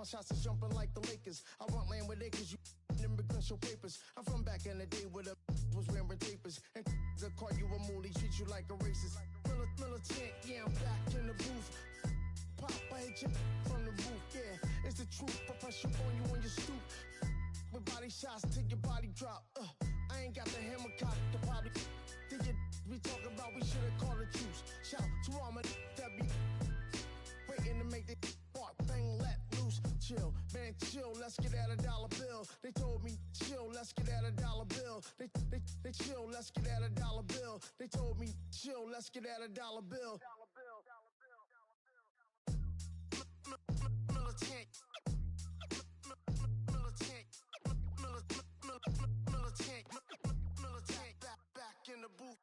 shots is jumping like the Lakers. I want land with acres, you immigrants show papers. I'm from back in the day where the was wearing tapers. And the call you a moolie, treat you like a racist. Militant, yeah, I'm back in the booth. Pop, I hit you from the roof, yeah. It's the truth, I press you on you when you stoop. With body shots till your body drop. I ain't got the hammer cock to probably. Think you we talk about, we should've called a truce. Shout to all my that be waiting to make the spark thing let loose. Chill, man, chill, let's get at a dollar bill. They told me, chill, let's get at a dollar bill. They chill, let's get at a dollar bill. They told me, chill, let's get at a dollar bill. Militant. Militant, back in the booth.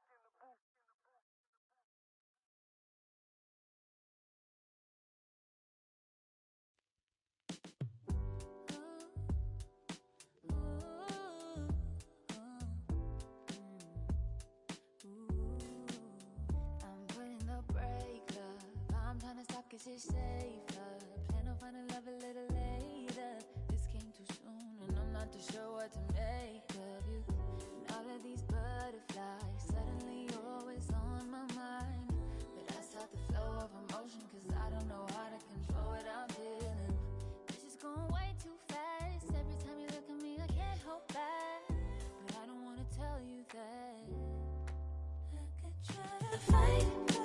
I'm putting the brake up. I'm trying to stop 'cause it's safer. Plan on finding love a little later. This came too soon and I'm not too sure what to make of you. And all of these butterflies suddenly always on my mind. But I start the flow of emotion 'cause I don't know how to control what I'm feeling. This is going way too fast. Every time you look at me I can't hold back. But I don't want to tell you that I could try to fight it,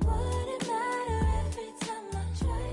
but it wouldn't matter every time I try.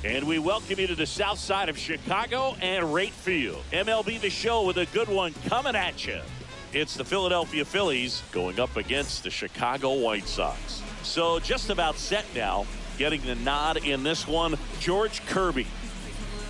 And we welcome you to the south side of Chicago and Rate Field. MLB The Show with a good one coming at you. It's the Philadelphia Phillies going up against the Chicago White Sox. So just about set now. Getting the nod in this one, George Kirby.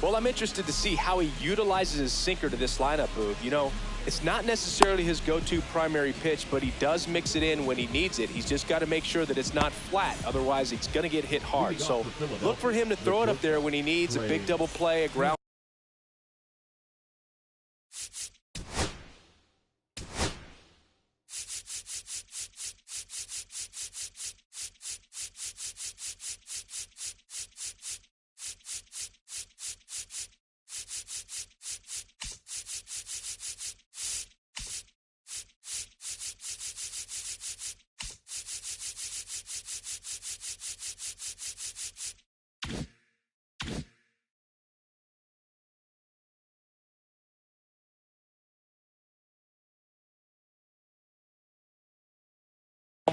Well, I'm interested to see how he utilizes his sinker to this lineup, Boog. You know, it's not necessarily his go-to primary pitch, but he does mix it in when he needs it. He's just got to make sure that it's not flat. Otherwise, it's going to get hit hard. So look for him to throw it up there when he needs a big double play, a ground.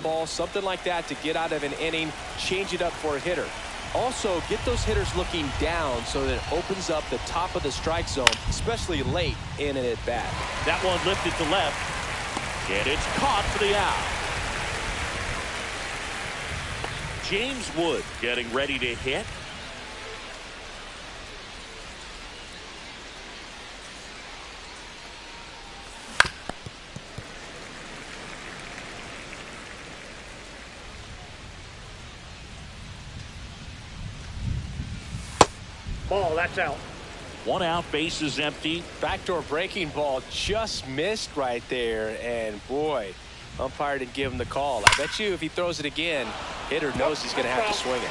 Ball, something like that to get out of an inning, change it up for a hitter. Also, get those hitters looking down so that it opens up the top of the strike zone, especially late in an at-bat. That one lifted to left, and it's caught for the out. James Wood getting ready to hit. Ball, that's out. One out, base is empty. Backdoor breaking ball just missed right there, and boy, umpire didn't give him the call. I bet you if he throws it again, hitter knows he's going to have to swing it.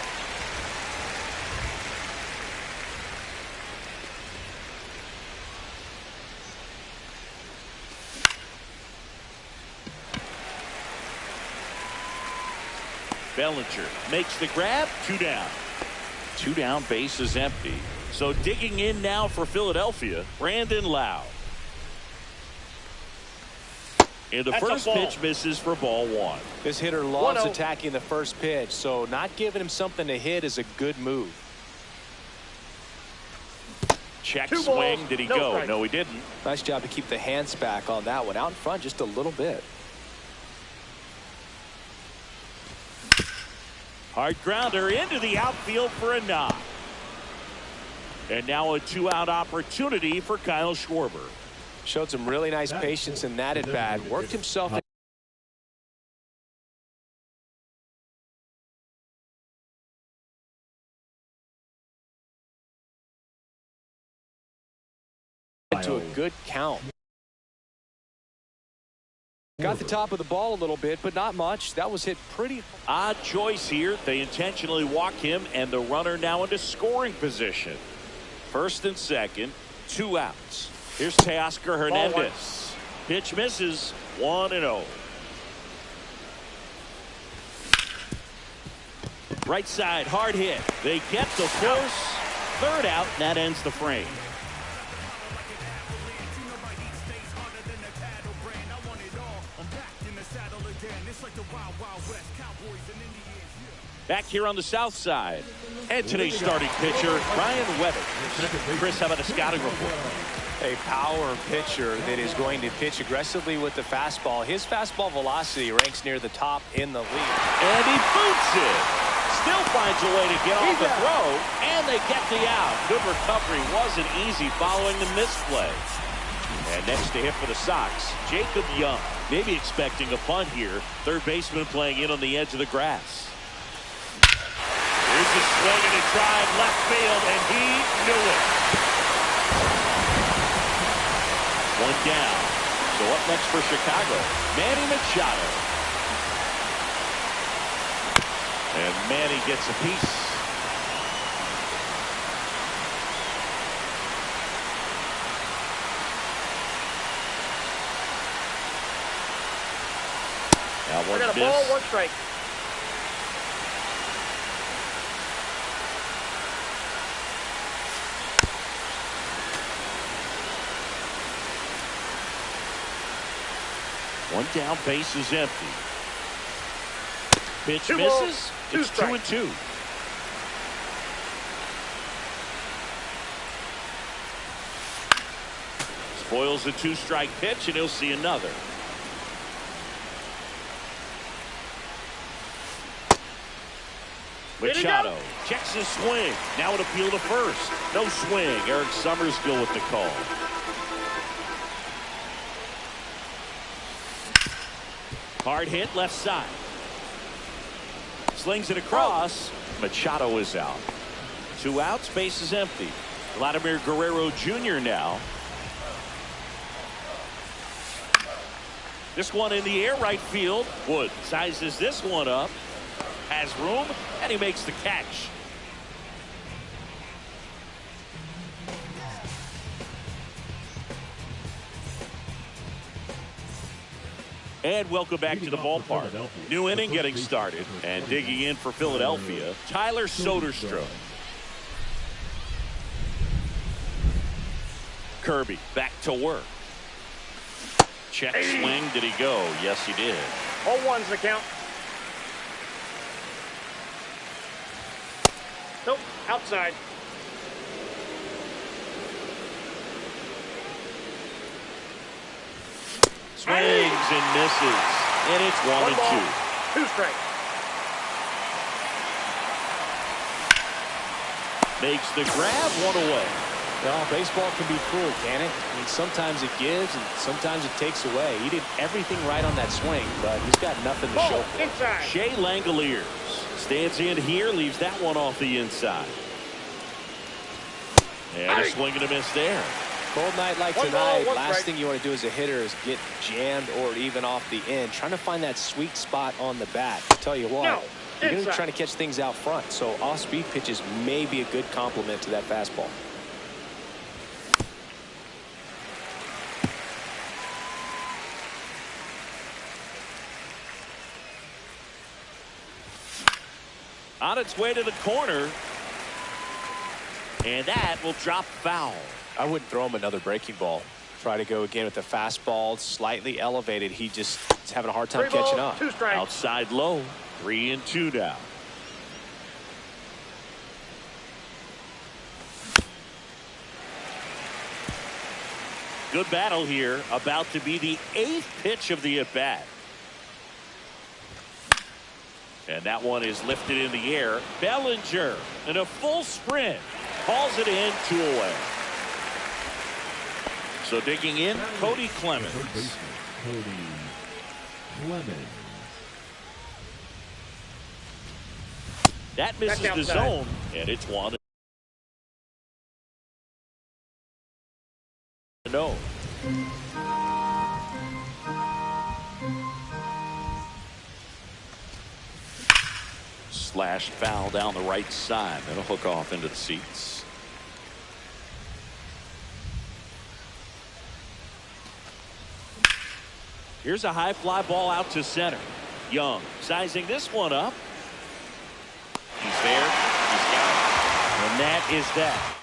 Bellinger makes the grab, 2 down. 2 down, base is empty. So digging in now for Philadelphia, Brandon Lowe. And the first pitch misses for ball 1. This hitter loves attacking the first pitch, so not giving him something to hit is a good move. Check swing. Did he go? Strike. No, he didn't. Nice job to keep the hands back on that one. Out in front just a little bit. Hard grounder into the outfield for a knock. And now a 2-out opportunity for Kyle Schwarber. Showed some really nice patience in that at bat. Worked himself into a good count. Got the top of the ball a little bit, but not much. That was hit pretty. Odd choice here. They intentionally walk him, and the runner now into scoring position. First and second, 2 outs. Here's Teoscar Hernandez. Pitch misses, 1-0. Right side, hard hit. They get the force. 3rd out, and that ends the frame. Back here on the south side. And today's starting pitcher, Ryan Weber. Chris, how about a scouting report? A power pitcher that is going to pitch aggressively with the fastball. His fastball velocity ranks near the top in the league. And he boots it. Still finds a way to get off the throw, and they get the out. Good recovery. Wasn't easy following the misplay. And next to hit for the Sox, Jacob Young. Maybe expecting a punt here. Third baseman playing in on the edge of the grass. Here's a swing and a drive left field, and he knew it. One down. So up next for Chicago, Manny Machado. And Manny gets a piece. Now one got a ball, one strike. One down, base is empty. Pitch Two misses. balls, two It's strikes. 2-2. Spoils the two-strike pitch, and he'll see another. Machado checks his swing. Now an appeal to first. No swing. Eric Summerskill with the call. Hard hit left side. Slings it across. Machado is out. 2 outs, base is empty. Vladimir Guerrero Jr. now. This one in the air, right field. Wood sizes this one up. Has room, and he makes the catch. And welcome back to the ballpark. New inning getting started, and digging in for Philadelphia, Tyler Soderstrom. Kirby back to work. Check swing. Did he go? Yes, he did. 0-1's the count. Nope, outside. Swings and misses. And it's 1-2. 2 strikes. Makes the grab, 1 away. Well, baseball can be cruel, can it? I mean, sometimes it gives and sometimes it takes away. He did everything right on that swing, but he's got nothing to show for it. Inside. Shea Langoliers stands in here, leaves that one off the inside. And a swing and a miss there. Cold night like One ball, tonight, one last strike. thing you want to do as a hitter is get jammed or even off the end. Trying to find that sweet spot on the bat. I tell you what, No, you're going to be inside. trying to catch things out front. So off-speed pitches may be a good complement to that fastball. On its way to the corner. And that will drop foul. I wouldn't throw him another breaking ball. Try to go again with the fastball, slightly elevated. He just is having a hard time 3 catching balls, up. 2 strikes. Outside low. 3-2 now. Good battle here. About to be the 8th pitch of the at-bat. And that one is lifted in the air. Bellinger in a full sprint. Calls it in, 2 away. So digging in, Cody Clemens. Cody Clemens. That misses Back the outside. zone, and it's 1-0. Slash foul down the right side. That'll hook off into the seats. Here's a high fly ball out to center. Young sizing this one up. He's there. He's got it. And that is that.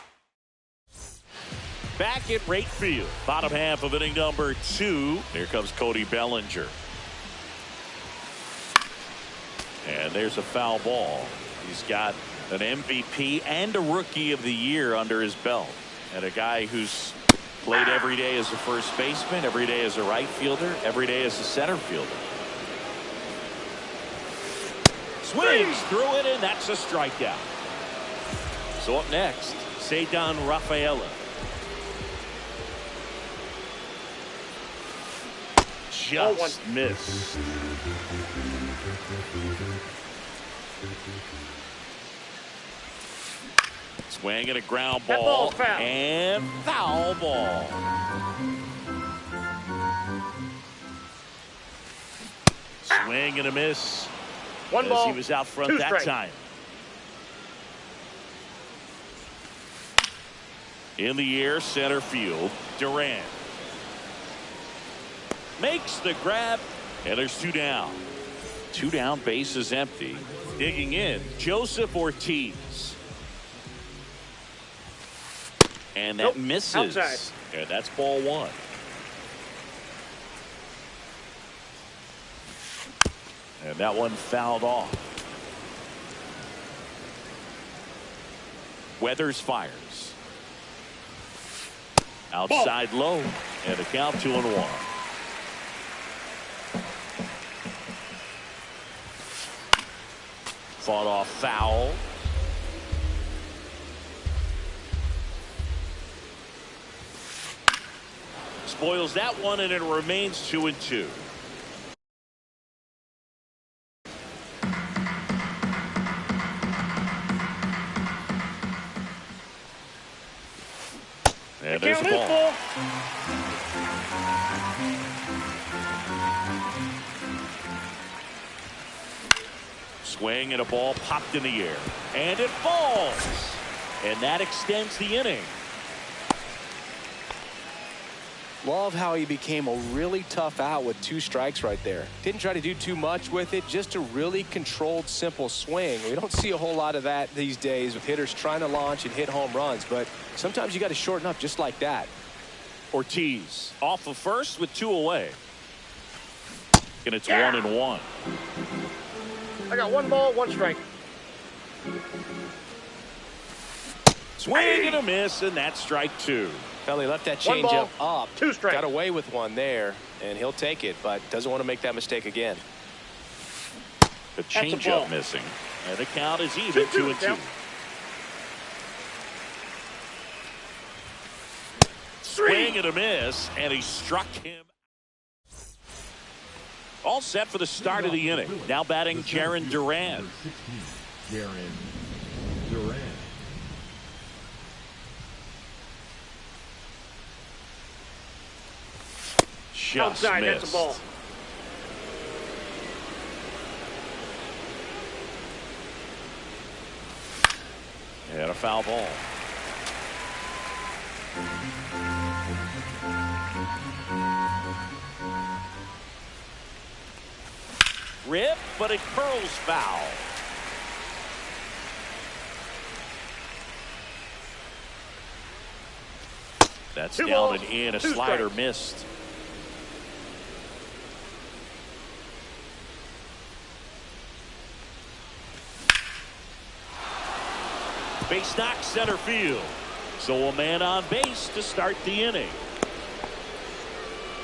Back at right field. Bottom half of inning number 2. Here comes Cody Bellinger. And there's a foul ball. He's got an MVP and a Rookie of the Year under his belt. And a guy who's played every day as a first baseman, every day as a right fielder, every day as a center fielder. Swings through it, and that's a strikeout. So up next, Ceddanne Rafaela. Just missed. Swing and a ground ball foul. And foul ball. Swing and a miss. One as ball, he was out front 2 that strikes. time. In the air, center field, Durant makes the grab, and there's 2 down. 2 down, base is empty. Digging in, Joseph Ortiz. And that misses. Outside. And that's ball 1. And that one fouled off. Weathers fires. Outside low. And a count 2-1. Fought off foul. Spoils that one, and it remains 2-2. And there's the ball. Swing and a ball popped in the air. And it falls. And that extends the inning. Love how he became a really tough out with 2 strikes right there. Didn't try to do too much with it, just a really controlled, simple swing. We don't see a whole lot of that these days with hitters trying to launch and hit home runs, but sometimes you got to shorten up just like that. Ortiz off of first with 2 away. And it's 1-1. I got 1 ball, 1 strike. Swing and a miss, and that's strike 2. Well, he left that 1 changeup ball, up. 2 strikes. Got away with one there, and he'll take it, but doesn't want to make that mistake again. The changeup missing. And the count is even, 2-2. Swing and a miss, and he struck him. All set for the start of the inning. Now batting Jarren Duran. Jarren Duran. Just outside, missed. that's a ball. And a foul ball. Rip, but it curls foul. That's 2 down balls, and in. A 2 slider strikes. missed. Base knock center field. So a man on base to start the inning.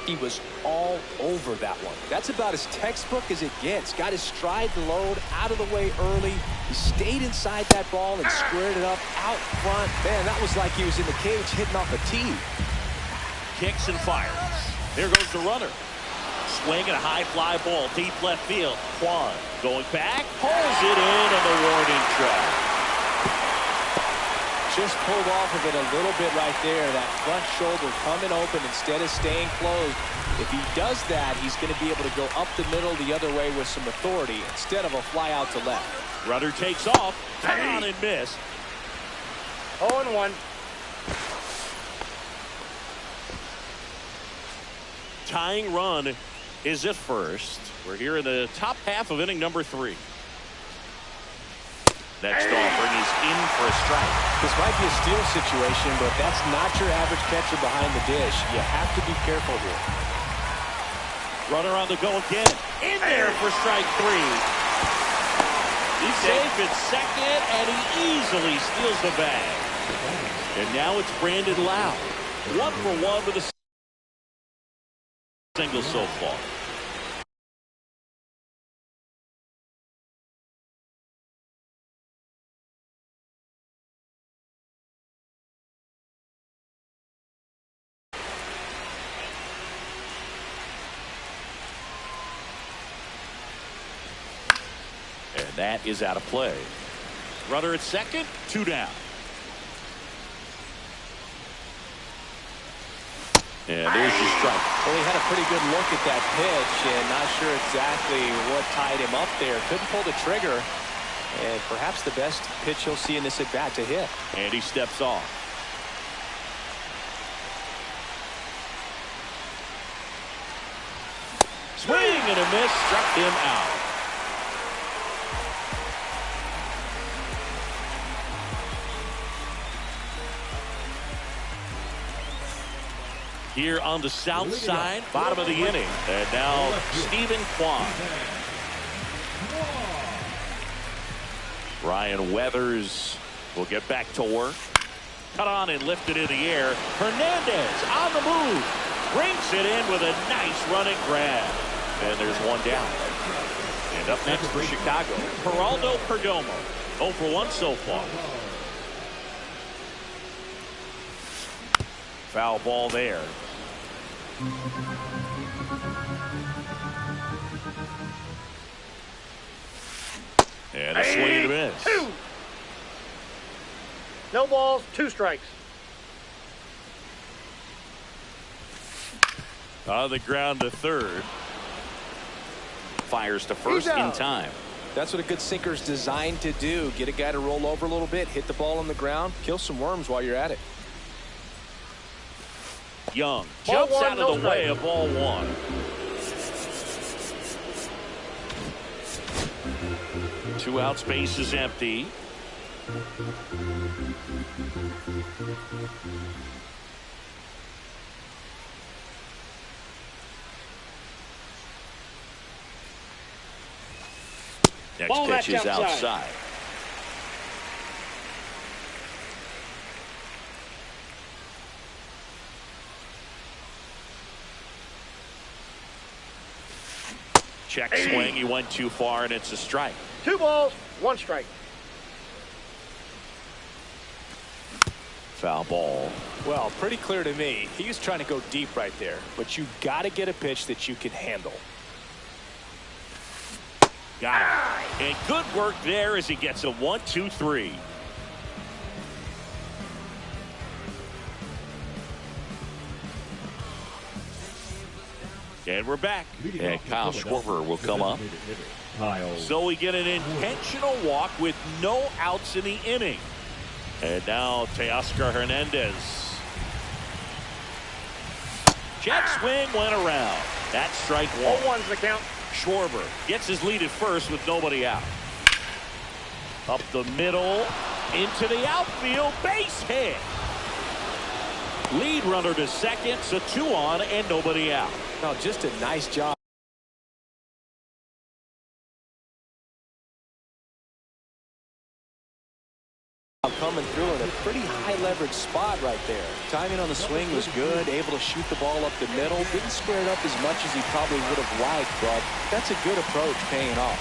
He was all over that one. That's about as textbook as it gets. Got his stride load out of the way early. He stayed inside that ball and squared it up out front. Man, that was like he was in the cage hitting off a tee. Kicks and fires. There goes the runner. Swing and a high fly ball deep left field. Kwan going back, pulls it in on the warning track. Just pulled off of it a little bit right there. That front shoulder coming open instead of staying closed. If he does that, he's going to be able to go up the middle the other way with some authority instead of a fly out to left. Runner takes off. On and miss. 0-1. Tying run is at first. We're here in the top half of inning number 3. Next offering is in for a strike. This might be a steal situation, but that's not your average catcher behind the dish. You have to be careful here. Runner on the go again. In there for strike 3. He's safe at second, and he easily steals the bag. And now it's Brandon Lau. 1 for 1 with a single so far. And that is out of play. Runner at second, 2 down. And there's your strike. Well, he had a pretty good look at that pitch and not sure exactly what tied him up there. Couldn't pull the trigger. And perhaps the best pitch he'll see in this at bat to hit. And he steps off. Swing and a miss, struck him out. Here on the south side, bottom of the inning. And now Stephen Kwan. Ryan Weathers will get back to work. Cut on and lifted in the air. Hernandez on the move. Brings it in with a nice running grab. And there's 1 down. And up next for Chicago, Geraldo Perdomo. 0 for 1 so far. Foul ball there. And a swing and a miss. 2. No balls, 2 strikes. On the ground to third. Fires to first in time. That's what a good sinker is designed to do. Get a guy to roll over a little bit, hit the ball on the ground, kill some worms while you're at it. Young jumps out of the way of ball 1. Two out, space is empty. Next pitch is outside. Check swing. He went too far, and it's a strike. 2 balls, 1 strike. Foul ball. Well, pretty clear to me. He was trying to go deep right there, but you got to get a pitch that you can handle. Got it. And good work there as he gets a 1-2-3. And we're back. And Kyle Schwarber will come up. So we get an intentional walk with no outs in the inning. And now Teoscar Hernandez. Check swing went around. That's strike 1. 0-1's the count. Schwarber gets his lead at first with nobody out. Up the middle, into the outfield, base hit. Lead runner to second, so 2 on and nobody out. No, just a nice job. Coming through in a pretty high leverage spot right there. Timing on the swing was good, able to shoot the ball up the middle. Didn't square it up as much as he probably would have liked, but that's a good approach paying off.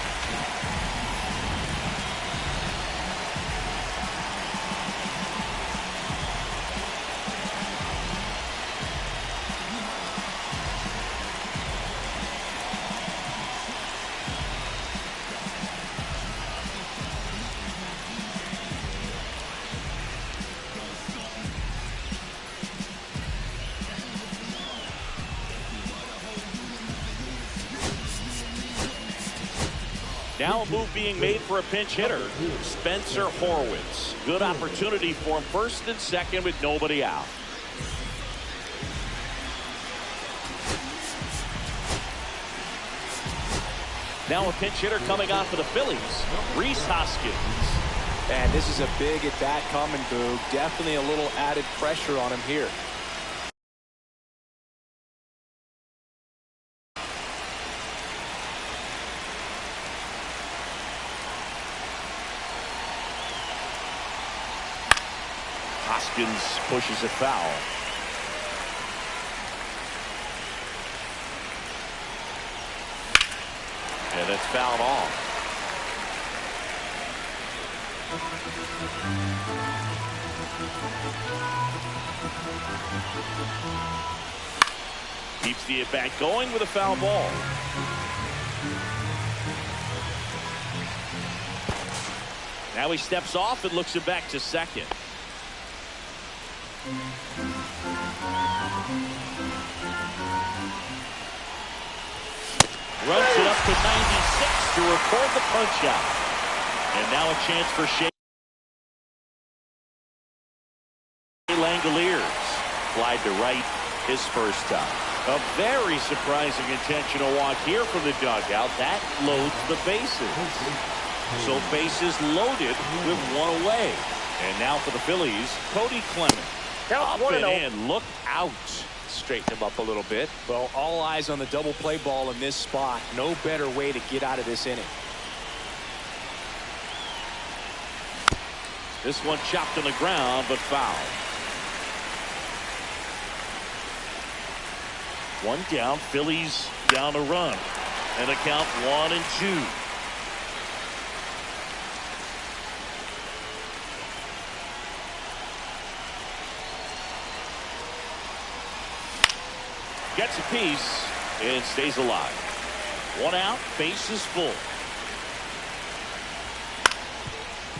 Now a move being made for a pinch hitter, Spencer Horwitz. Good opportunity for him first and second with nobody out. Now a pinch hitter coming on for the Phillies, Rhys Hoskins. And this is a big at bat coming, Boog. Definitely a little added pressure on him here. Hoskins pushes it foul. And it's fouled off. Keeps the at-bat going with a foul ball. Now he steps off and looks it back to second. Runs it up to 96 to record the punch out. And now a chance for Shea Langoliers. Slide to right his first time. A very surprising intentional walk here from the dugout. That loads the bases. So bases loaded with one away. And now for the Phillies, Cody Clement. Count Up and 1-0. in. Look out. Straighten him up a little bit. Well, all eyes on the double play ball in this spot. No better way to get out of this inning. This one chopped on the ground, but foul. One down, Phillies down a run. And a count 1-2. Gets a piece and stays alive. One out, base is full.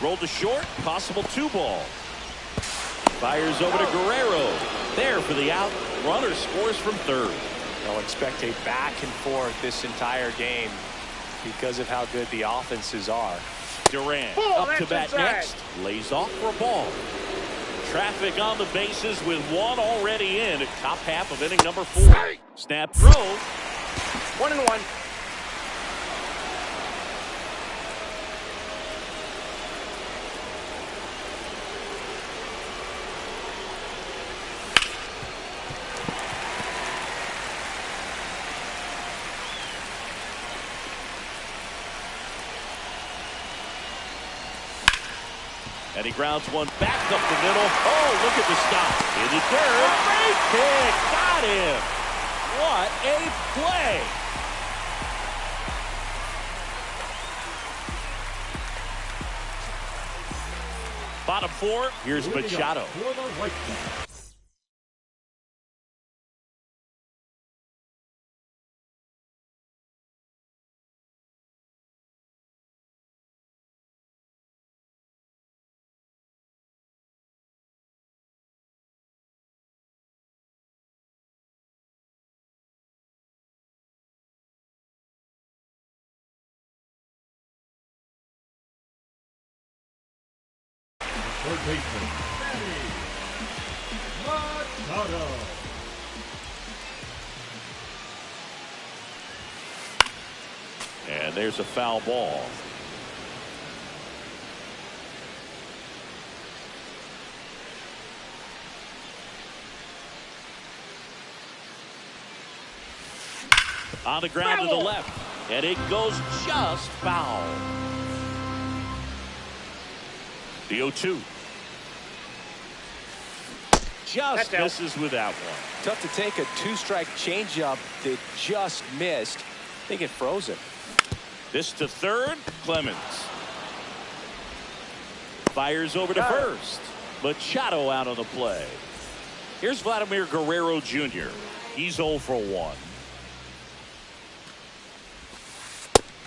Rolled to short, possible 2-ball. Fires over to Guerrero. There for the out. Runner scores from third. I'll expect a back and forth this entire game because of how good the offenses are. Durant Ball, up to that's bat inside. next. Lays off for a ball. Traffic on the bases with one already in at top half of inning number 4. Snap throws. 1-1. And he grounds one back up the middle. Oh, look at the stop. In the dirt. Great kick. Got him. What a play. Bottom 4. Here's Machado. For the White Sox. Third baseman, Manny Machado. And there's a foul ball. On the ground to the left. And it goes just foul. The 0-2. Just That's out. misses with that one. Tough to take a 2-strike changeup that just missed. I think it froze him. This to third. Clemens fires over to Got it. first. Machado out on the play. Here's Vladimir Guerrero Jr. He's 0 for 1.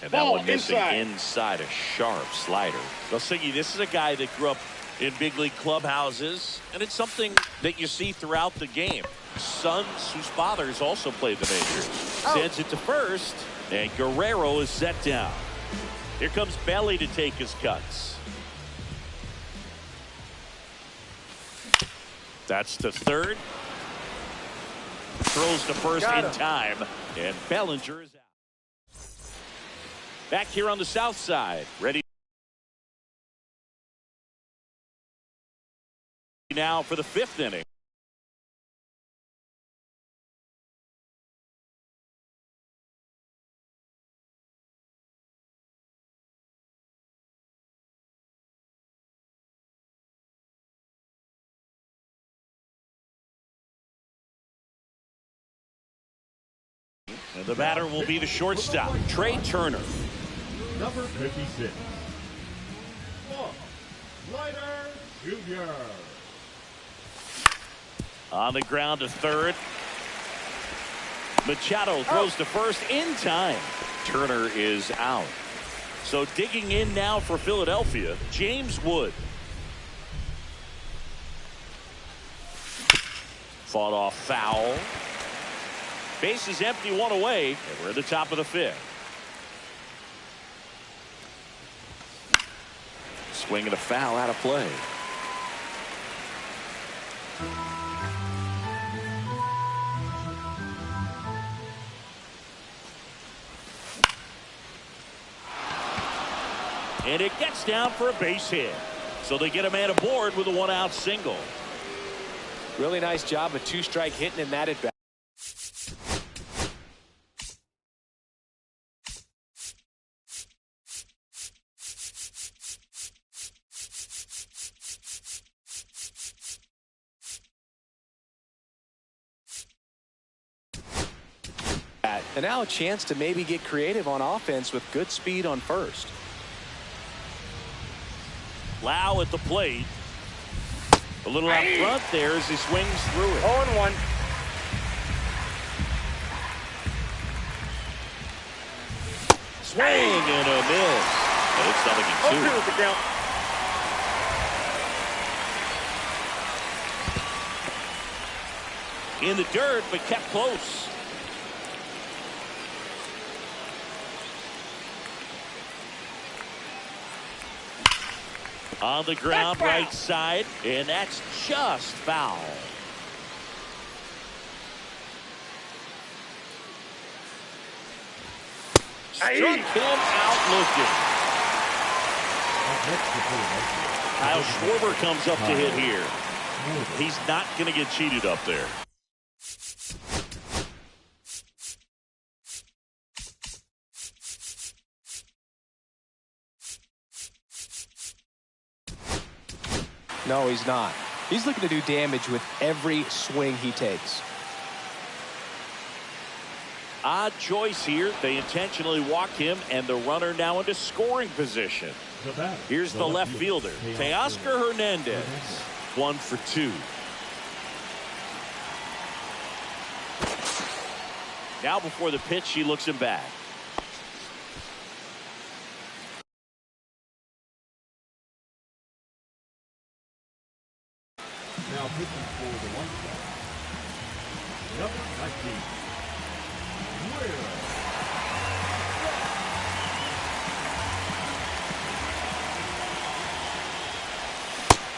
And that Ball one missing inside. inside a sharp slider. Siggy, this is a guy that grew up in big league clubhouses, and it's something that you see throughout the game. Sons whose fathers also played the majors. Sends it to first, and Guerrero is set down. Here comes Belly to take his cuts. That's to third. Throws to first Got in him. time, and Bellinger is out. Back here on the south side, ready now for the 5th inning. And the batter will be the shortstop, Trey Turner. Number 56. Slider Jr. On the ground to third. Machado throws to first in time. Turner is out. So digging in now for Philadelphia, James Wood. Fought off foul. Base is empty, one away, and we're at the top of the fifth. Swing and a foul out of play. And it gets down for a base hit. So they get a man aboard with a one-out single. Really nice job of two-strike hitting in that at bat. And now a chance to maybe get creative on offense with good speed on first. Lau at the plate. A little out front there as he swings through it. 0-1. Swing and a miss. And it's 0-2. 0-2 with the count. In the dirt, but kept close. On the ground, right side, and that's just foul. Struck him out looking. Kyle Schwarber comes up to hit here. He's not going to get cheated up there. No, he's not. He's looking to do damage with every swing he takes. Odd choice here. They intentionally walk him, and the runner now into scoring position. Here's the left fielder, Teoscar Hernandez. 1 for 2. Now before the pitch, he looks him back. Now pitching for the White Sox. Number 19.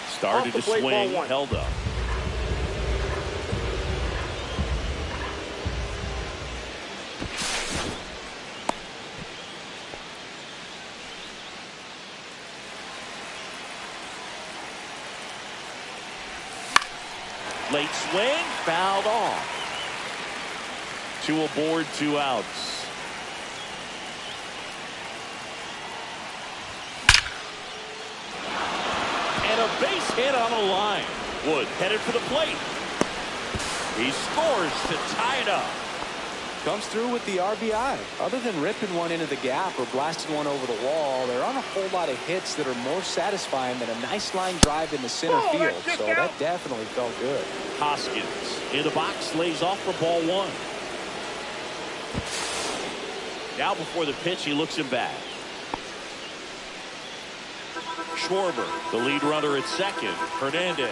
Started to swing, held up. Late swing, fouled off. 2 aboard, 2 outs. And a base hit on the line. Wood headed for the plate. He scores to tie it up. Comes through with the RBI. Other than ripping one into the gap or blasting one over the wall, there aren't a whole lot of hits that are more satisfying than a nice line drive in the center field. So that definitely felt good. Hoskins in the box, lays off for ball 1. Now before the pitch, he looks him back. Schwarber, the lead runner at second. Hernandez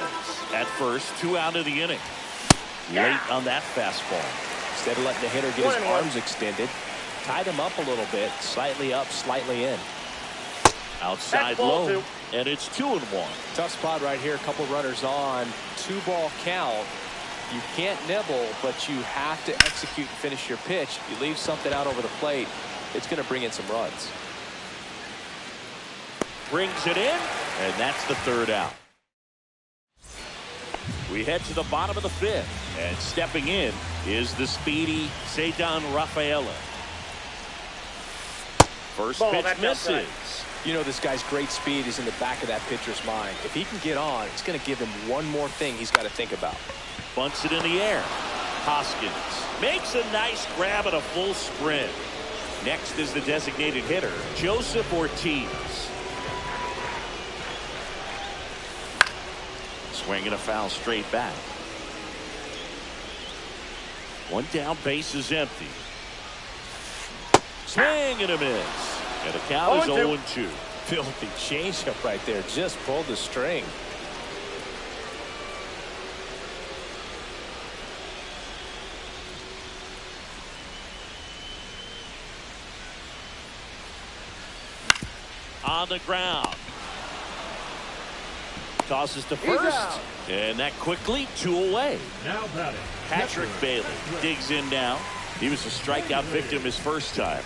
at first, 2 out of the inning. Late on that fastball. Instead of letting the hitter get his arms extended, tied him up a little bit, slightly up, slightly in. Outside low, and it's 2-1. Tough spot right here. A couple runners on, 2-ball count. You can't nibble, but you have to execute and finish your pitch. If you leave something out over the plate, it's going to bring in some runs. Brings it in, and that's the 3rd out. We head to the bottom of the 5th, and stepping in is the speedy Ceddanne Rafaela. First pitch misses. You know, this guy's great speed is in the back of that pitcher's mind. If he can get on, it's going to give him one more thing he's got to think about. Bunts it in the air. Hoskins makes a nice grab at a full sprint. Next is the designated hitter, Joseph Ortiz. Swinging a foul straight back. One down, base is empty. Swing and a miss. And the count is 0-2. Filthy changeup right there. Just pulled the string. On the ground. Tosses to first. And that quickly, 2 away. Now batting. Patrick Bailey digs in now. He was a strikeout victim his first time.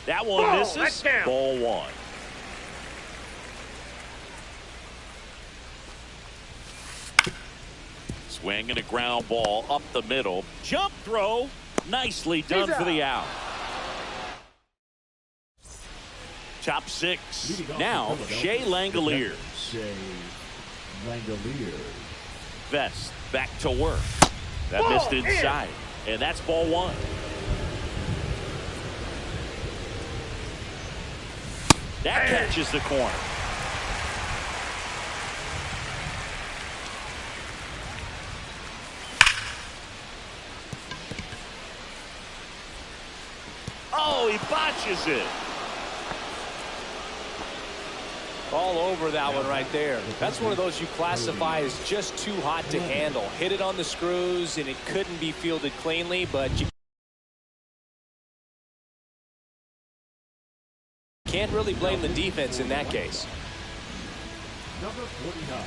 That one misses. Ball 1. Swing and a ground ball up the middle. Jump throw. Nicely done for the out. Top 6. Now, Shea Langoliers. Shea Langoliers. Vest back to work. That missed inside. And that's ball 1. That catches the corner. Oh, he botches it. All over that one right there. That's one of those you classify as just too hot to handle. Hit it on the screws, and it couldn't be fielded cleanly, but you can't really blame the defense in that case. Number 49.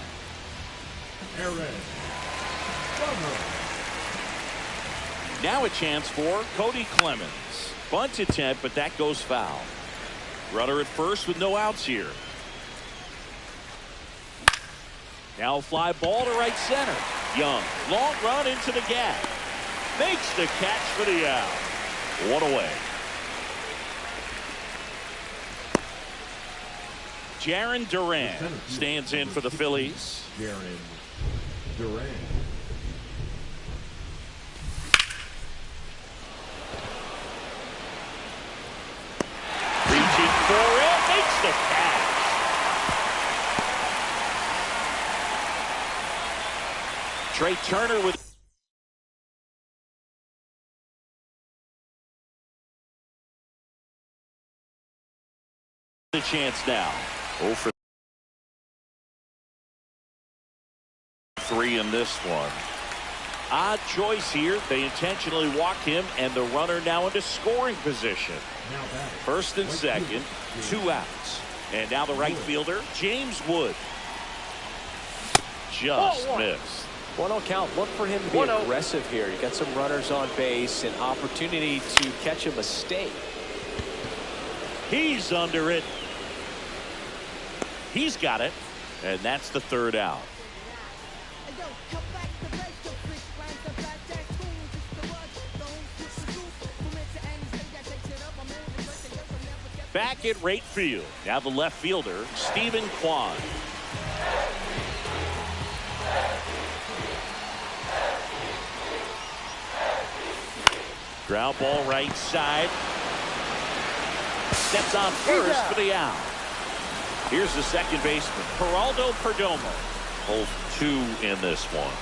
Aaron Summer. Now a chance for Cody Clemens. Bunt attempt, but that goes foul. Runner at first with no outs here. Now a fly ball to right center. Young, long run into the gap. Makes the catch for the out. 1 away. Jarren Duran stands in for the Phillies. Jarren Duran. Reaching for it, makes the catch. Trey Turner with the chance now. 0 for 3 in this one. Odd choice here. They intentionally walk him, and the runner now into scoring position. First and second, 2 outs. And now the right fielder, James Wood. Just missed. 1-0 count. Look for him to be aggressive here. You got some runners on base, an opportunity to catch a mistake. He's under it. He's got it. And that's the 3rd out. Back at right field. Now the left fielder, Stephen Kwan. Ground ball right side. Steps on first for the out. Here's the second baseman, Geraldo Perdomo. 0-2 in this one.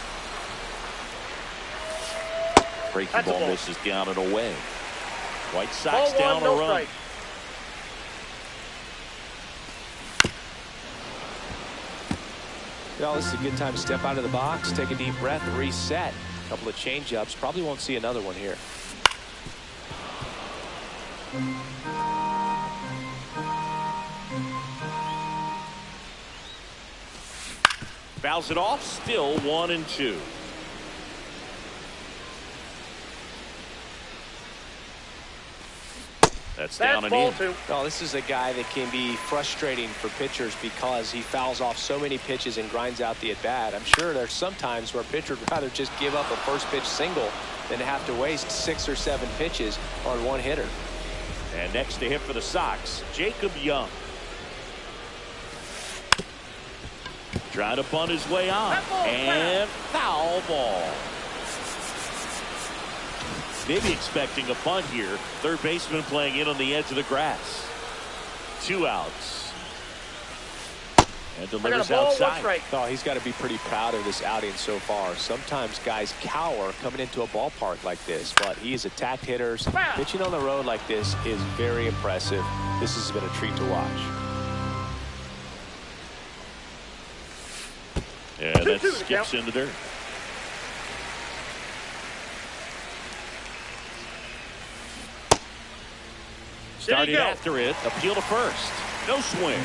Breaking ball misses down and away. White Sox down a run. Well, this is a good time to step out of the box, take a deep breath, reset. A couple of change-ups. Probably won't see another one here. Fouls it off, still 1-2. That's down and in. Well, this is a guy that can be frustrating for pitchers because he fouls off so many pitches and grinds out the at-bat. I'm sure there's some times where a pitcher would rather just give up a first pitch single than have to waste 6 or 7 pitches on one hitter. And next to him for the Sox, Jacob Young. Trying to bunt his way on. And foul ball. Maybe expecting a bunt here. Third baseman playing in on the edge of the grass. 2 outs. And delivers outside. Oh, he's got to be pretty proud of this outing so far. Sometimes guys cower coming into a ballpark like this, but he has attacked hitters. Pitching on the road like this is very impressive. This has been a treat to watch. Yeah, that skips into dirt. Started after it. Appeal to first. No swing.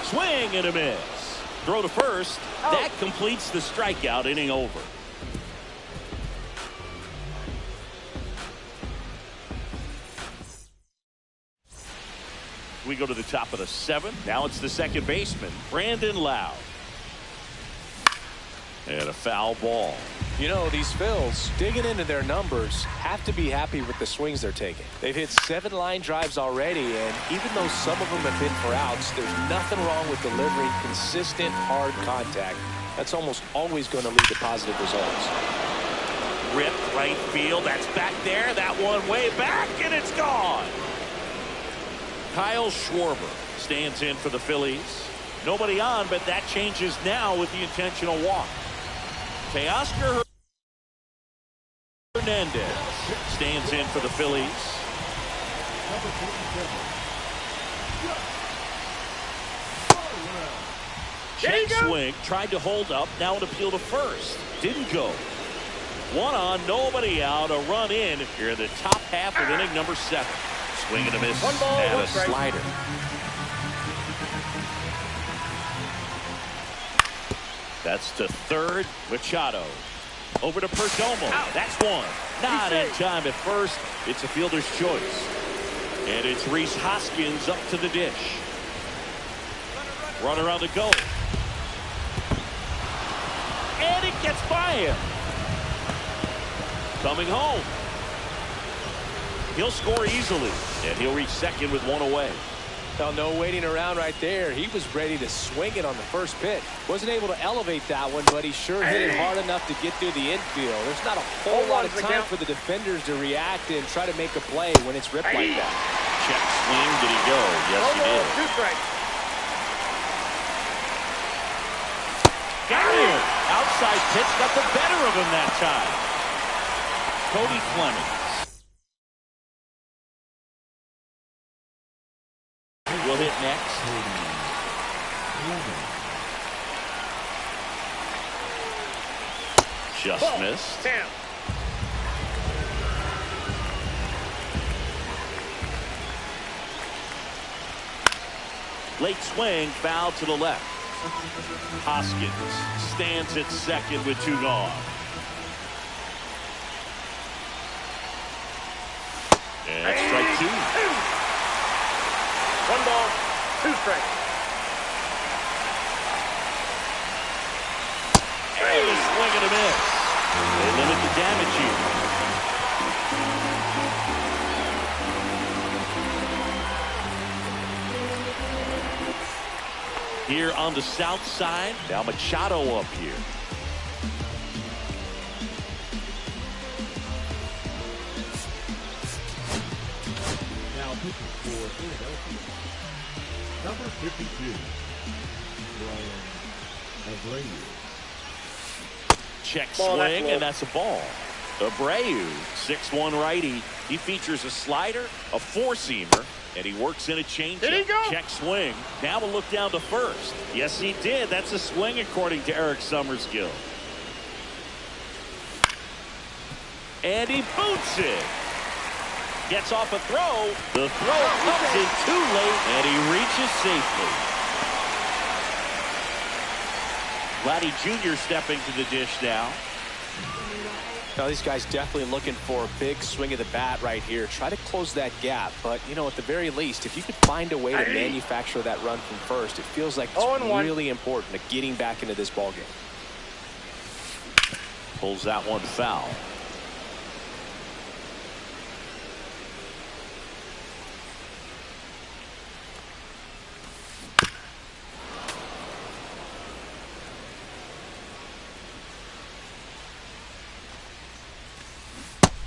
Swing and a miss. Throw to first. That completes the strikeout. Inning over. We go to the top of the 7th. Now it's the second baseman, Brandon Lowe. And a foul ball. You know, these Phils, digging into their numbers, have to be happy with the swings they're taking. They've hit 7 line drives already, and even though some of them have been for outs, there's nothing wrong with delivering consistent, hard contact. That's almost always going to lead to positive results. Ripped right field. That's back there. That one way back, and it's gone. Kyle Schwarber stands in for the Phillies. Nobody on, but that changes now with the intentional walk. Teoscar Hernandez stands in for the Phillies. Check swing, tried to hold up, now an appeal to first. Didn't go. 1 on, nobody out, a run in here in the top half of inning number 7. Swing and a miss and a slider. That's to third. Machado. Over to Perdomo. That's one. Not in time at first. It's a fielder's choice. And it's Rhys Hoskins up to the dish. Runner on the go. And it gets by him. Coming home. He'll score easily. And he'll reach second with 1 away. Now, no waiting around right there. He was ready to swing it on the first pitch. Wasn't able to elevate that one, but he sure hit it hard enough to get through the infield. There's not a whole lot of time for the defenders to react and try to make a play when it's ripped like that. Check swing. Did he go? Yes, he did. Got him. Outside pitch got the better of him that time. Cody Fleming. Will hit next. Just missed. Late swing, foul to the left. Hoskins stands at second with 2 gone. And strike 2. 1 ball, 2 strikes. And a swing and a miss. They limit the damage here. Here on the south side, now Machado up here. Now pitching for Philadelphia, number 52, Brian Abreu. Check swing, and that's a ball. Abreu, 6'1" righty. He features a slider, a 4-seamer, and he works in a changeup. Check swing. Now we'll look down to first. Yes, he did. That's a swing, according to Eric Summerskill. And he boots it. Gets off a throw. The throw comes in too late, and he reaches safely. Vladdy Jr. stepping to the dish now. Now, these guys definitely looking for a big swing of the bat right here. Try to close that gap. But, you know, at the very least, if you could find a way to manufacture that run from first, it feels like it's really important to getting back into this ballgame. Pulls that one foul.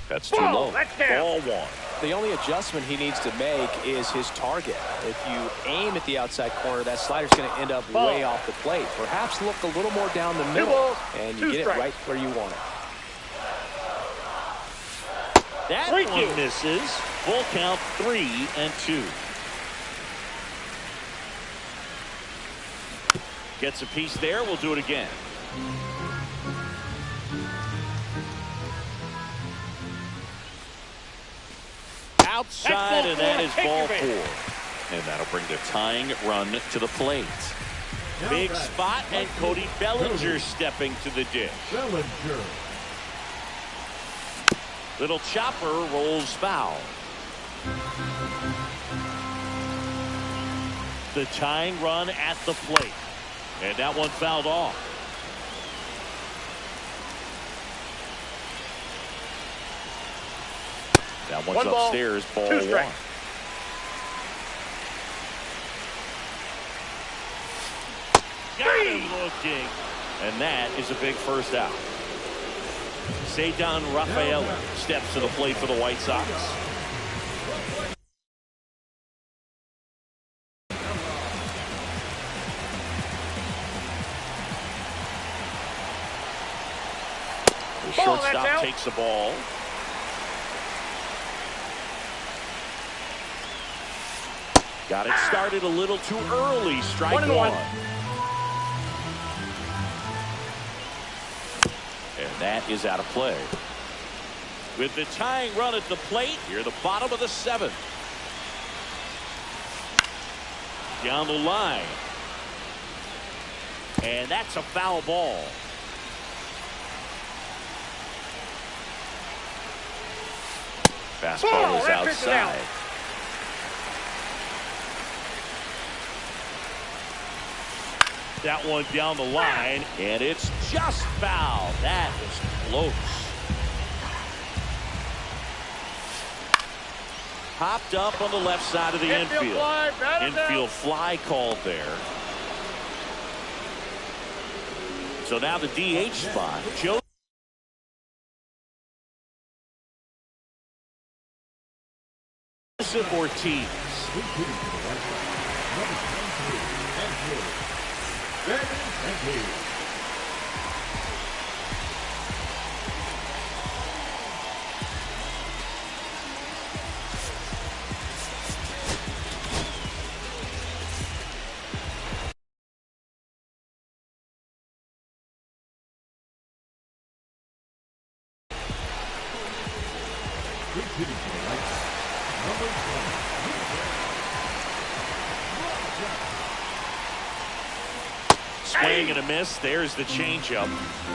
That's too low. Ball one. The only adjustment he needs to make is his target. If you aim at the outside corner, that slider's going to end up way off the plate. Perhaps look a little more down the middle, and you get it right where you want it. That one misses. Full count, 3-2. Gets a piece there. We'll do it again. Outside, and that is ball four. And that'll bring the tying run to the plate. Big spot, and Cody Bellinger stepping to the dish. Bellinger. Little chopper rolls foul. The tying run at the plate. And that one fouled off. That one's upstairs, ball one. Got him looking. And that is a big first out. Cedar Rafael steps to the plate for the White Sox. The shortstop takes the ball. Got it started a little too early. Strike one. And that is out of play. With the tying run at the plate, here the bottom of the seventh. Down the line. And that's a foul ball. Fastball is outside. That one down the line, and it's just foul. That was close. Popped up on the left side of the infield. Infield fly called there. So now the DH spot. Joseph Ortiz. Swing and a miss. There's the changeup.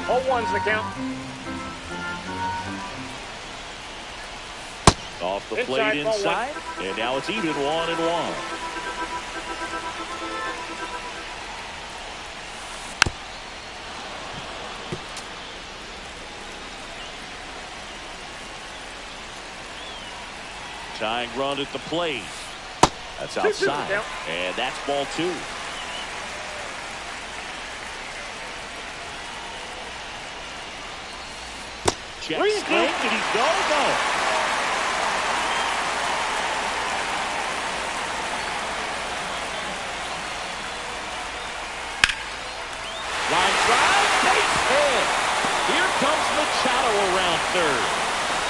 0-1's the count. Off the plate inside. And now it's even 1-1. Tying run at the plate. That's outside. And that's ball two. Check swing. Did he go? No. Line drive. Base hit. Here comes Machado around third.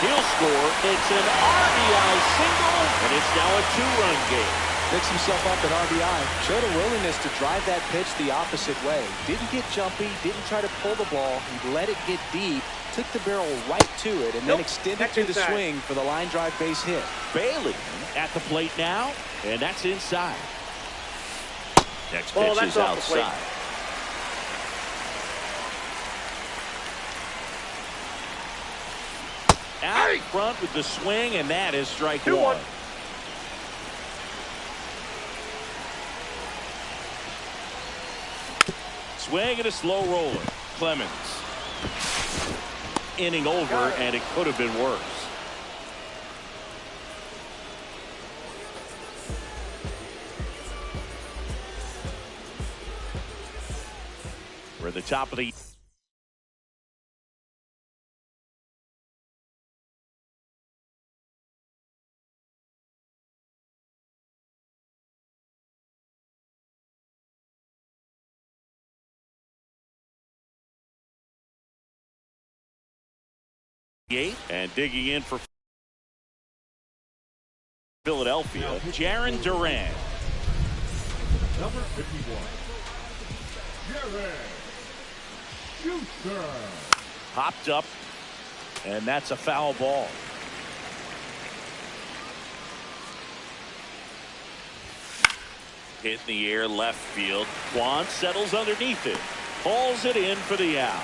He'll score. It's an RBI single, and it's now a two-run game. Picks himself up at RBI. Showed a willingness to drive that pitch the opposite way. Didn't get jumpy. Didn't try to pull the ball. He let it get deep. Took the barrel right to it and then extended to the swing for the line drive base hit. Bailey at the plate now, and that's inside. Next pitch is outside. Out in front with the swing, and that is strike one. Swing and a slow roller. Clemens. Inning over, and it could have been worse. We're at the top of the And digging in for Philadelphia, Jaron Durant. Number 51. Jaron Schuster. Popped up, and that's a foul ball. Hit in the air, left field. Quan settles underneath it. Hauls it in for the out.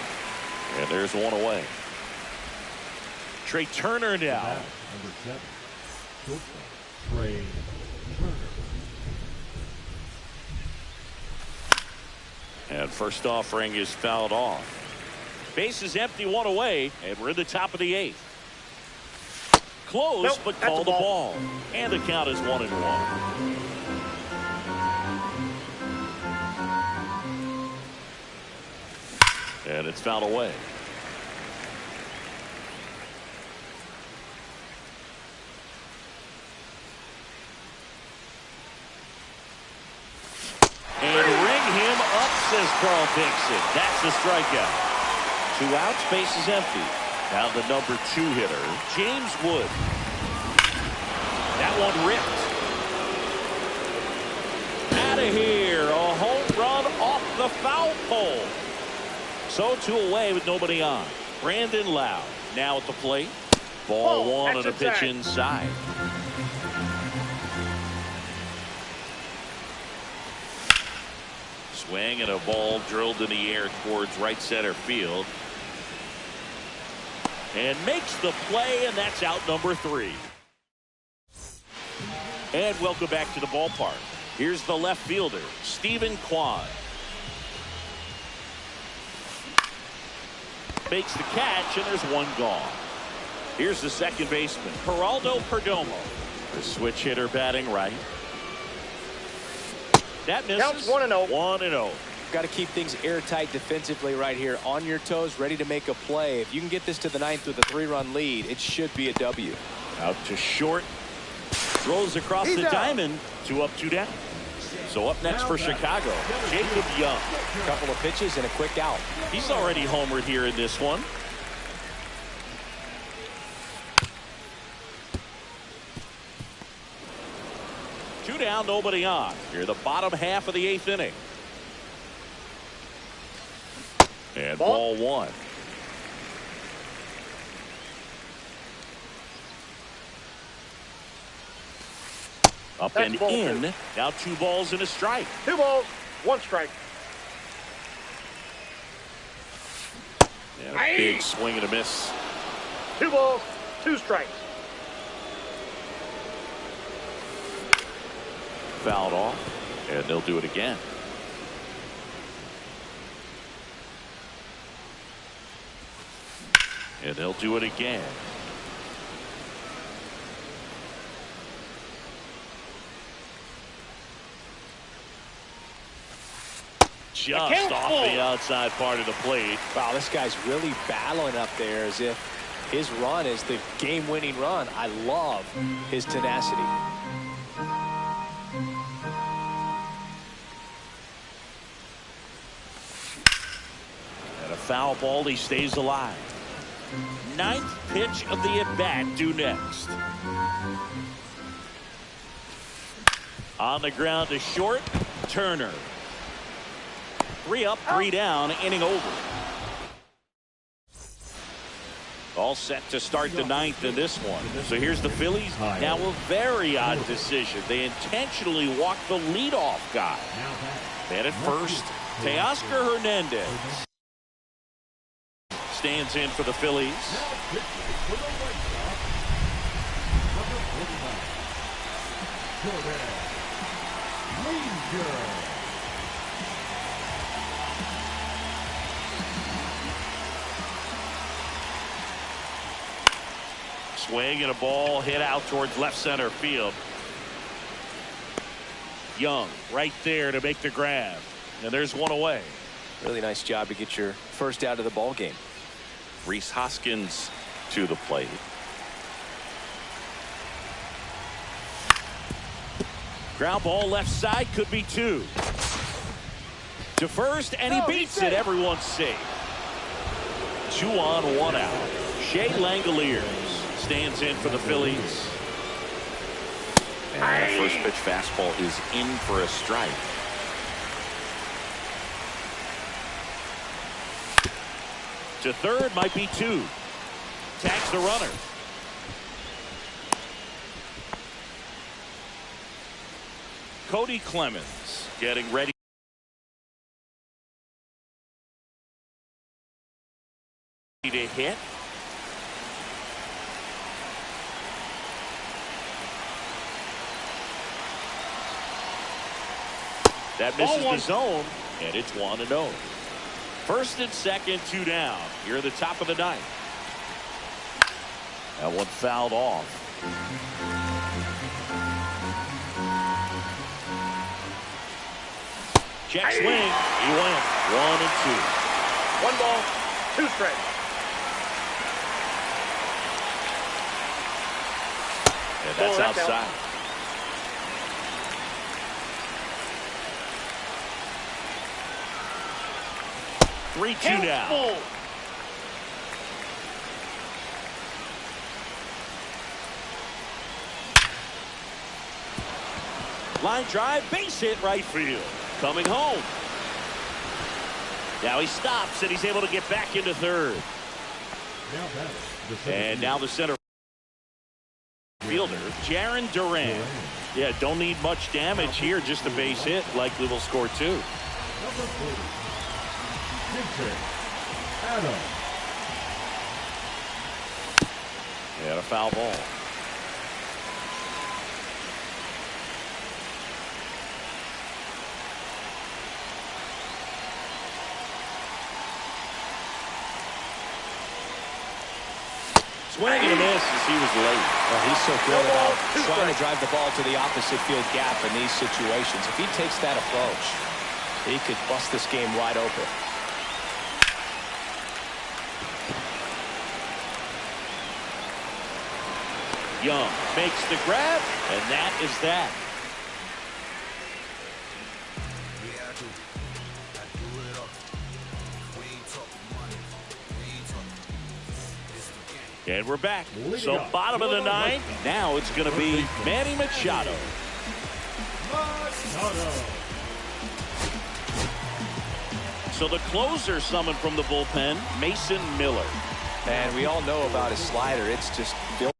And there's one away. Trey Turner now. Number 7. Shortstop, Trey Turner. And first offering is fouled off. Base is empty, one away, and we're in the top of the 8th. Close, Nope, but that's called a the ball. ball. And the count is 1-1. And it's fouled away. And ring him up, says Carl Dixon. That's the strikeout. 2 outs, base is empty. Now the number 2 hitter, James Wood. That one ripped. Out of here. A home run off the foul pole. So 2 away with nobody on. Brandon Lowe now at the plate. Ball 1 and a pitch inside. Swing and a ball drilled in the air towards right center field. And makes the play, and that's out number 3. And welcome back to the ballpark. Here's the left fielder, Stephen Kwan. Makes the catch, and there's one gone. Here's the second baseman, Geraldo Perdomo. The switch hitter batting right. That misses. Counts 1-0. 1-0. Got to keep things airtight defensively right here. On your toes, ready to make a play. If you can get this to the 9th with a 3-run lead, it should be a W. Out to short. Throws across the diamond. 2 up, 2 down. So up next for Chicago, Jacob Young. A couple of pitches and a quick out. He's already homered here in this one. Two down, nobody on. Here, the bottom half of the 8th inning. And ball 1. Up That's and ball in. 2. Now 2 balls and a strike. 2 balls, 1 strike. And a big swing and a miss. 2 balls, 2 strikes. Fouled off, and they'll do it again. And they'll do it again. Just off the outside part of the plate. Wow, this guy's really battling up there as if his run is the game-winning run. I love his tenacity. And a foul ball, he stays alive. 9th pitch of the at-bat due next. On the ground to short, Turner. 3 up, 3 down, inning over. All set to start the 9th in this one. So here's the Phillies. Now a very odd decision. They intentionally walked the leadoff guy. Man at first, Teoscar Hernandez stands in for the Phillies. Swing and a ball hit out towards left center field. Young right there to make the grab. And there's one away. Really nice job to get your first out of the ball game. Rhys Hoskins to the plate. Ground ball left side, could be 2. To first, and he beats it. Everyone's safe. 2 on, 1 out. Shea Langoliers stands in for the Phillies. And the first pitch fastball is in for a strike. To third, might be two. Tags the runner. Cody Clemens getting ready to hit. That misses the zone, and it's 1-0. First and second, 2 down. Here at the top of the ninth. That one fouled off. Check swing. He went 1-2. 1 ball, 2 strikes. And that's outside. Three, 2 down. Line drive, base hit, right field. Coming home. Now he stops and he's able to get back into third. And now the center fielder, Jaron Duran. Yeah, don't need much damage here, just a base hit. Likely will score 2. Number 40, Adam. And a foul ball. Swing and a miss as he was late. Well, he's so good about trying to drive the ball to the opposite field gap in these situations. If he takes that approach, he could bust this game wide open. Young makes the grab, and that is that. And we're back. So bottom of the ninth. Now it's going to be Manny Machado. So the closer summoned from the bullpen, Mason Miller. And we all know about his slider. It's just built.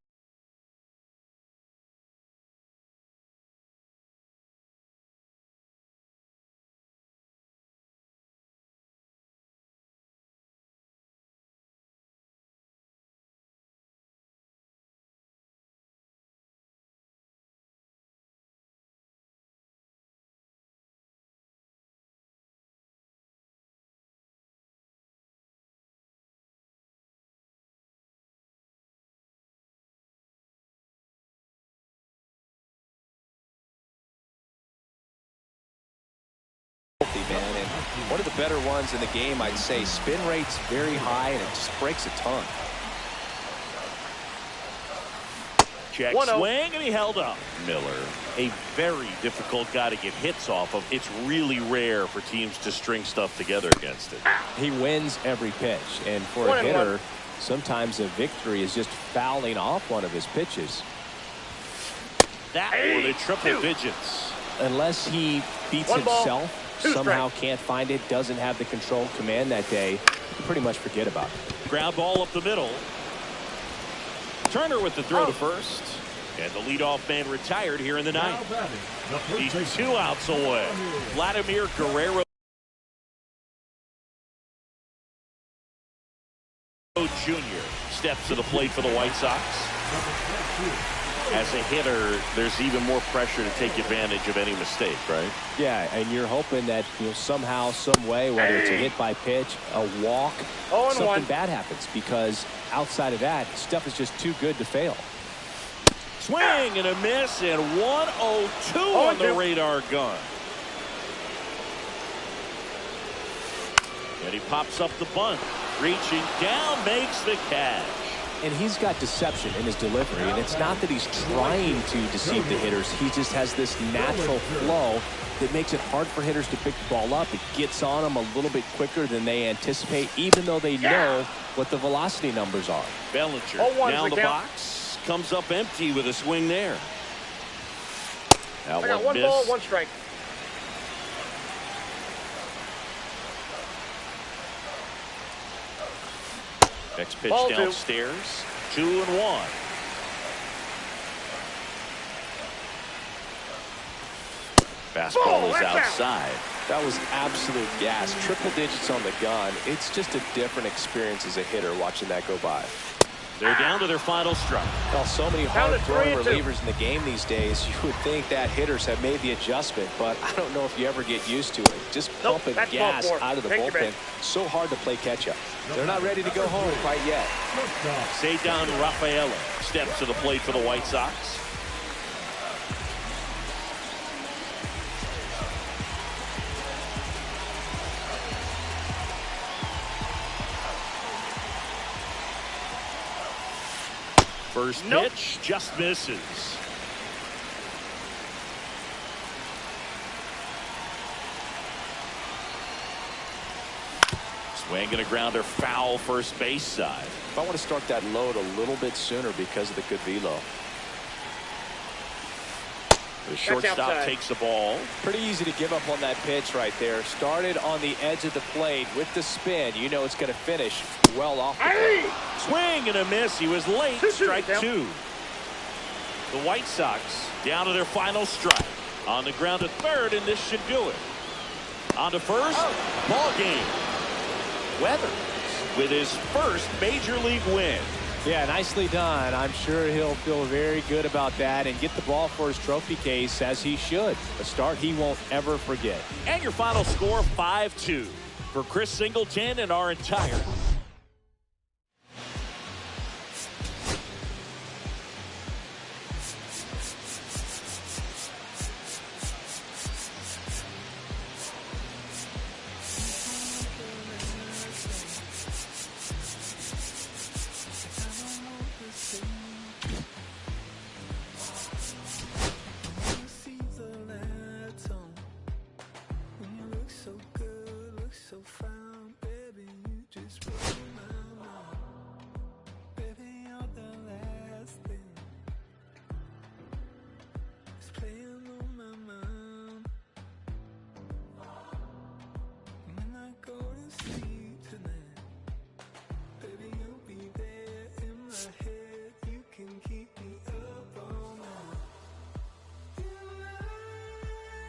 Man, and one of the better ones in the game, I'd say. Spin rate's very high, and it just breaks a ton. Check swing, and he held up. Miller, a very difficult guy to get hits off of. It's really rare for teams to string stuff together against it. He wins every pitch, and for a hitter, sometimes a victory is just fouling off one of his pitches. That one in triple digits. Unless he beats himself, somehow can't find it, doesn't have the control command that day, pretty much forget about it. Ground ball up the middle. Turner with the throw to first. And the leadoff man retired here in the ninth. He's 2 outs away. Vladimir Guerrero Jr. steps to the plate for the White Sox. As a hitter, there's even more pressure to take advantage of any mistake, right? Yeah, and you're hoping that somehow, some way, whether it's a hit by pitch, a walk, something bad happens, because outside of that, stuff is just too good to fail. Swing and a miss, and 1-0-2 on the radar gun. And he pops up the bunt, reaching down, makes the catch. And he's got deception in his delivery, and it's not that he's trying to deceive the hitters. He just has this natural flow that makes it hard for hitters to pick the ball up. It gets on them a little bit quicker than they anticipate, even though they know what the velocity numbers are. Bellinger down the box, comes up empty with a swing there. That I got one ball, 1 strike. Next pitch Ball downstairs, 2-1. Fastball is outside. That was absolute gas. Triple digits on the gun. It's just a different experience as a hitter watching that go by. They're down to their final strike. Well, so many hard-throwing relievers in the game these days, you would think that hitters have made the adjustment, but I don't know if you ever get used to it. Just pumping gas out of the bullpen. So hard to play catch-up. They're not ready to go home quite yet. Cedar Rafaela steps to the plate for the White Sox. First pitch just misses. Swing and a grounder foul first base side. If I want to start that load a little bit sooner because of the good velo. The shortstop takes the ball. Pretty easy to give up on that pitch right there. Started on the edge of the plate with the spin. You know it's going to finish well off the plate. Swing and a miss. He was late. Strike 2. The White Sox down to their final strike. On the ground to third, and this should do it. On to first. Ball game. Weathers with his first major league win. Yeah, nicely done. I'm sure he'll feel very good about that and get the ball for his trophy case, as he should. A start he won't ever forget. And your final score, 5-2. For Chris Singleton and our entire